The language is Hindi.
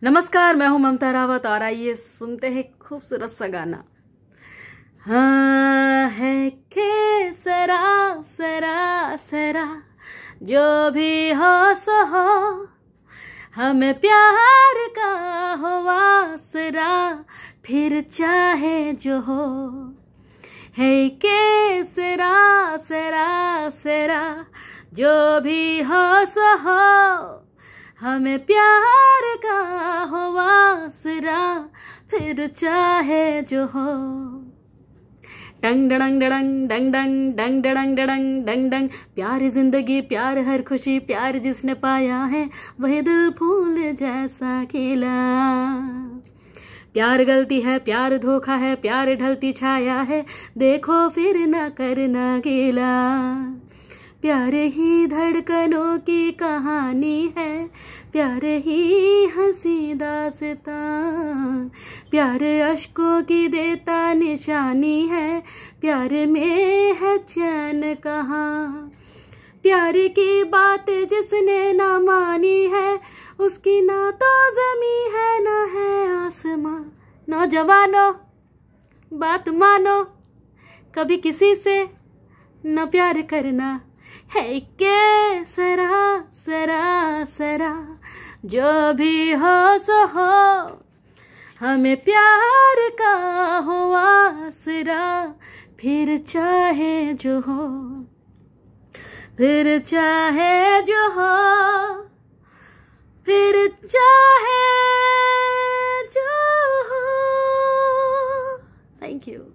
नमस्कार, मैं हूं ममता रावत और आइए सुनते हैं खूबसूरत सा गाना। हाँ है के सरा सरा सरा, जो भी हो सो हो, हमें प्यार का हो आसरा, फिर चाहे जो हो। है के सरा सरा सरा, जो भी हो सो हो, हमें प्यार का हो आसरा, फिर चाहे जो हो। डंग डंग डंग डंग डंग डंग डंग डंग डंग डंग, प्यार जिंदगी, प्यार हर खुशी, प्यार जिसने पाया है वही दिल फूल जैसा खिला। प्यार गलती है, प्यार धोखा है, प्यार ढलती छाया है, देखो फिर न करना गीला। प्यार ही धड़कनों की कहानी है, प्यार ही हंसी दास्तां, प्यार अश्कों की देता निशानी है, प्यार में है चैन कहाँ। प्यार की बात जिसने ना मानी है, उसकी ना तो जमी है ना है आसमां। नौजवानों बात मानो, कभी किसी से न प्यार करना। है के सरा सरा सरा, जो भी हो सो हो, हमें प्यार का हो आसरा, फिर चाहे जो हो, फिर चाहे जो हो, फिर चाहे जो हो। Thank you.